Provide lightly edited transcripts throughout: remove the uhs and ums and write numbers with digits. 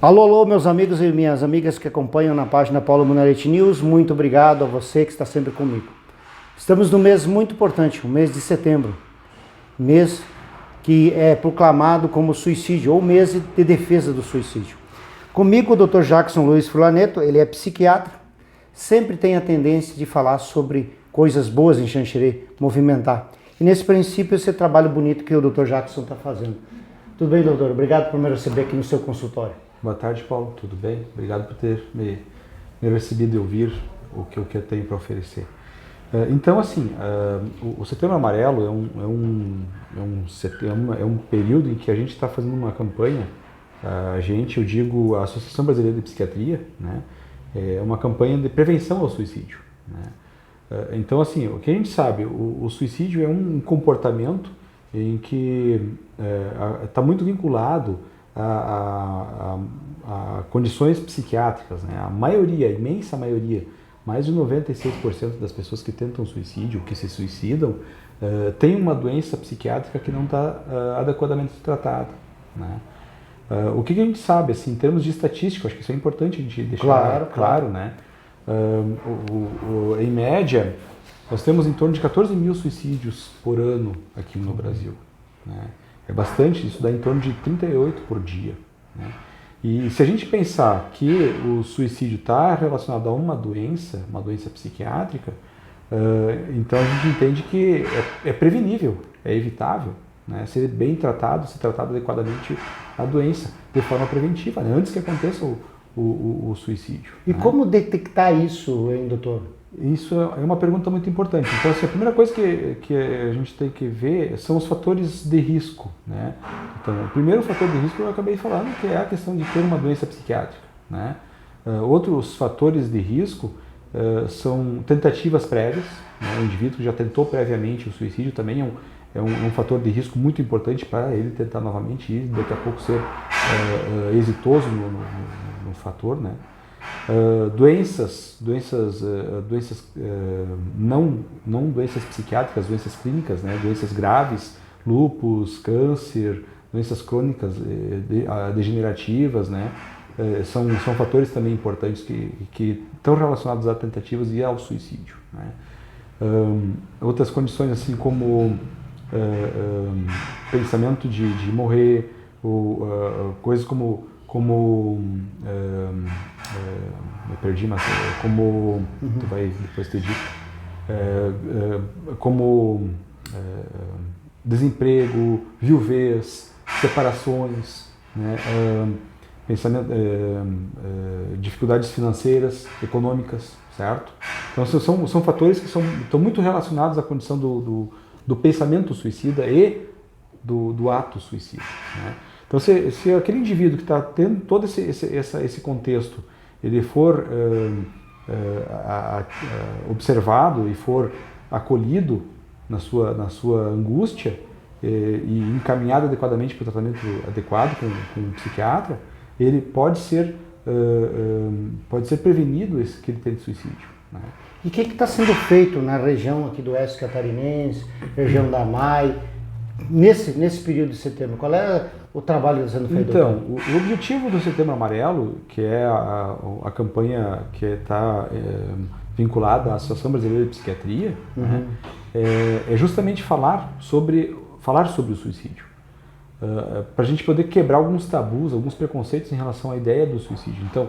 Alô, alô, meus amigos e minhas amigas que acompanham na página Paulo Munarete News, muito obrigado a você que está sempre comigo. Estamos num mês muito importante, o mês de setembro, mês que é proclamado como suicídio, ou mês de defesa do suicídio. Comigo o Dr. Jackson Luiz Fulaneto, ele é psiquiatra, sempre tem a tendência de falar sobre coisas boas em Xanxerê, movimentar. E nesse princípio, esse trabalho bonito que o Dr. Jackson está fazendo. Tudo bem, doutor? Obrigado por me receber aqui no seu consultório. Boa tarde, Paulo. Tudo bem? Obrigado por ter me recebido e ouvir o que eu tenho para oferecer. Então, assim, o Setembro Amarelo é um período em que a gente está fazendo uma campanha. Eu digo a Associação Brasileira de Psiquiatria, né? É uma campanha de prevenção ao suicídio, né? Então, assim, o que a gente sabe, o suicídio é um comportamento em que está muito vinculado a condições psiquiátricas, né? A maioria, a imensa maioria, mais de 96% das pessoas que tentam suicídio, que se suicidam, tem uma doença psiquiátrica que não está adequadamente tratada, né? O que a gente sabe, assim, em termos de estatística, acho que isso é importante a gente deixar claro, né? Em média, nós temos em torno de 14 mil suicídios por ano aqui no Brasil, né? É bastante, isso dá em torno de 38 por dia, né? E se a gente pensar que o suicídio está relacionado a uma doença psiquiátrica, então a gente entende que é prevenível, é evitável, né? Ser bem tratado, ser tratado adequadamente a doença, de forma preventiva, né? Antes que aconteça o suicídio. E né? como detectar isso, hein, doutor? Isso é uma pergunta muito importante. Então, assim, a primeira coisa que a gente tem que ver são os fatores de risco, né? Então, o primeiro fator de risco eu acabei falando, que é a questão de ter uma doença psiquiátrica, né? Outros fatores de risco são tentativas prévias, né? O indivíduo que já tentou previamente o suicídio também é um fator de risco muito importante para ele tentar novamente e daqui a pouco ser exitoso no fator, né? Doenças não doenças psiquiátricas, doenças clínicas, né? Doenças graves, lúpus, câncer, doenças crônicas degenerativas, né? São fatores também importantes que estão relacionados a tentativas e ao suicídio, né? Outras condições, assim como pensamento de morrer, ou coisas como me perdi, mas como tu vai depois ter dito, como desemprego, viuvez, separações, né? Pensamento, dificuldades financeiras, econômicas, certo? Então são fatores que estão muito relacionados à condição do pensamento suicida e do ato suicida, né? Então, se aquele indivíduo que está tendo todo esse contexto, ele for observado e for acolhido na sua angústia e encaminhado adequadamente para o tratamento adequado com um psiquiatra, ele pode ser prevenido que ele tente suicídio, né? E o que está sendo feito na região aqui do Oeste Catarinense, região da MAI, nesse período de setembro? Qual é o trabalho sendo feito? Então, o objetivo do Setembro Amarelo, que é a campanha que está vinculada à Associação Brasileira de Psiquiatria, né, é justamente falar sobre o suicídio. Para a gente poder quebrar alguns tabus, alguns preconceitos em relação à ideia do suicídio. Então,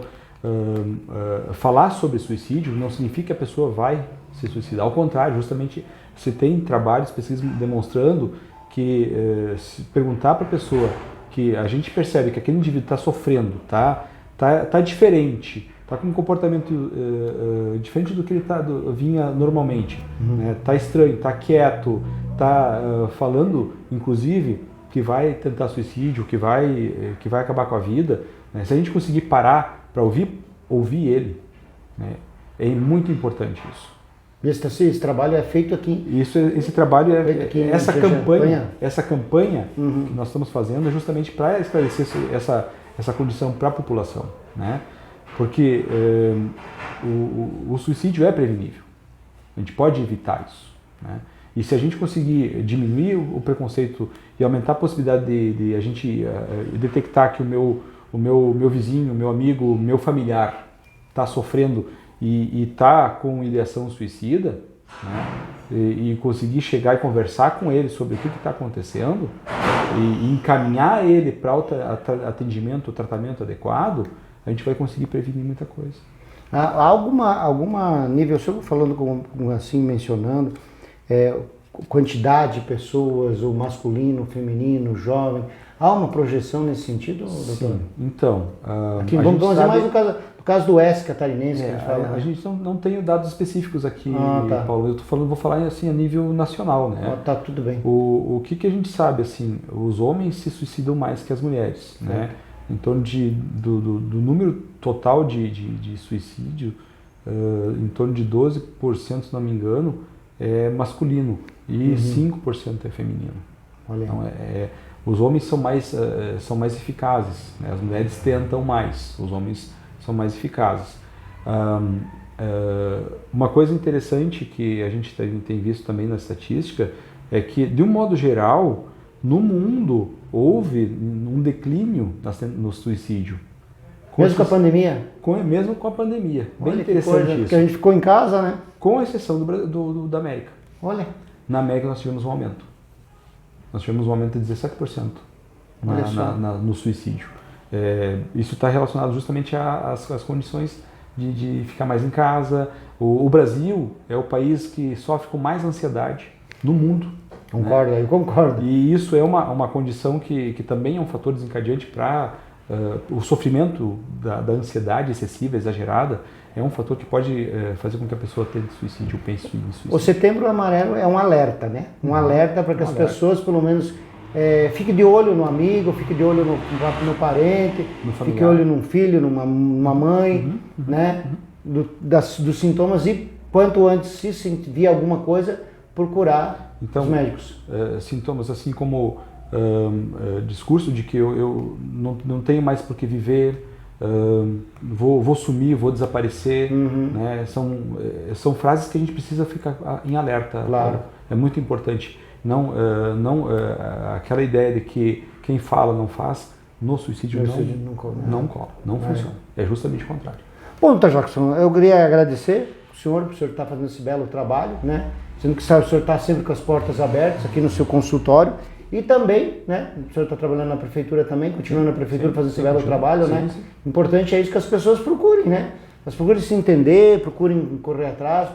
falar sobre suicídio não significa que a pessoa vai se suicidar. Ao contrário, justamente você tem trabalhos, pesquisas demonstrando que se perguntar para a pessoa que a gente percebe que aquele indivíduo está sofrendo, tá diferente, está com um comportamento diferente do que ele vinha normalmente, né? Tá estranho, tá quieto, tá falando, inclusive, que vai tentar suicídio, que vai acabar com a vida, né? Se a gente conseguir parar para ouvir ele, né? É muito importante isso. Esse trabalho é feito aqui. Esse trabalho essa campanha que nós estamos fazendo é justamente para esclarecer essa condição para a população, né? Porque o suicídio é prevenível. A gente pode evitar isso, né? E se a gente conseguir diminuir o preconceito e aumentar a possibilidade de a gente detectar que o o meu vizinho, meu amigo, meu familiar está sofrendo e está com ideação suicida, né? E conseguir chegar e conversar com ele sobre o que está acontecendo e encaminhar ele para atendimento, tratamento adequado, a gente vai conseguir prevenir muita coisa. Há alguma nível, o senhor falando assim, mencionando, quantidade de pessoas, o masculino, o feminino, o jovem, há uma projeção nesse sentido, doutor? Sim, então... Aqui, vamos dizer mais no caso do oeste catarinense que a gente fala. A gente não tem dados específicos aqui, tá. Paulo. Eu vou falar assim a nível nacional, né? Tá, tudo bem. O que a gente sabe, assim, os homens se suicidam mais que as mulheres, né? Em torno do número total de suicídio, em torno de 12%, se não me engano, é masculino e 5% é feminino. Olha. Então, os homens são mais eficazes, né? As mulheres tentam mais, os homens são mais eficazes. Uma coisa interessante que a gente tem visto também na estatística é que, de um modo geral, no mundo houve um declínio no suicídio. Mesmo com a pandemia? Mesmo com a pandemia. Olha, bem interessante isso. Porque a gente ficou em casa, né? Com exceção da América. Olha. Na América nós tivemos um aumento. Nós tivemos um aumento de 17% no suicídio. Isso está relacionado justamente às condições de ficar mais em casa. O Brasil é o país que sofre com mais ansiedade no mundo. Concordo, né? Eu concordo. E isso é uma condição que também é um fator desencadeante para o sofrimento da ansiedade excessiva, exagerada. É um fator que pode fazer com que a pessoa tenha suicídio ou pense em suicídio. O Setembro Amarelo é um alerta, né? Um alerta para que as pessoas, pelo menos, fiquem de olho no amigo, fiquem de olho no parente, fiquem de olho num filho, numa mãe, né? Dos sintomas e, quanto antes, se vir alguma coisa, procurar os médicos. Sintomas assim como discurso de que eu não tenho mais por que viver, vou sumir, vou desaparecer, né? São frases que a gente precisa ficar em alerta. Claro. É muito importante. Não aquela ideia de que quem fala não faz, no suicídio não cola, não funciona. É justamente o contrário. Bom, doutor Jackson, eu queria agradecer o senhor por estar fazendo esse belo trabalho, né? Sendo que o senhor está sempre com as portas abertas aqui no seu consultório. E também, né, o senhor está trabalhando na prefeitura também, continuando na prefeitura fazendo esse belo trabalho, né? Importante é isso que as pessoas procurem, né? Elas procurem se entender, procurem correr atrás,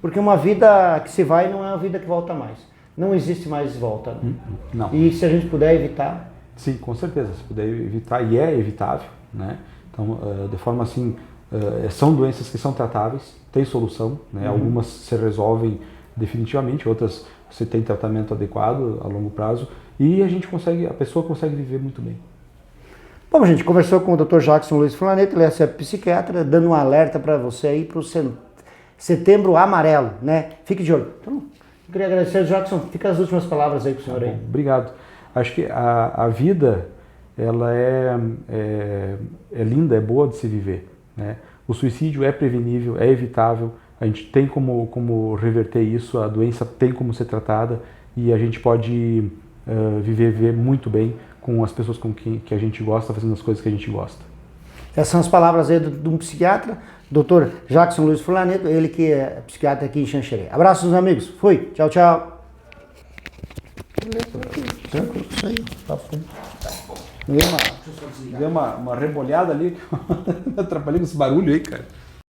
porque uma vida que se vai não é uma vida que volta mais. Não existe mais volta, né? Não. E se a gente puder evitar... Sim, com certeza, se puder evitar, e é evitável, né? Então, de forma assim, são doenças que são tratáveis, tem solução, né? Algumas se resolvem definitivamente, outras você tem tratamento adequado a longo prazo e a pessoa consegue viver muito bem. Bom, gente, conversou com o Dr. Jackson Luiz Fulaneto, ele é psiquiatra, dando um alerta para você aí para o Setembro Amarelo, né? Fique de olho. Então, eu queria agradecer, Jackson, fica as últimas palavras aí para o senhor aí. Obrigado. Acho que a vida, ela é linda, é boa de se viver, né? O suicídio é prevenível, é evitável. A gente tem como reverter isso, a doença tem como ser tratada e a gente pode viver muito bem com as pessoas com que a gente gosta, fazendo as coisas que a gente gosta. Essas são as palavras aí de um psiquiatra, Dr. Jackson Luiz Fulaneto, ele que é psiquiatra aqui em Xanxerê. Abraços, meus amigos. Fui. Tchau, tchau. Isso aí. Deu uma rebolhada ali, atrapalhei com esse barulho aí, cara.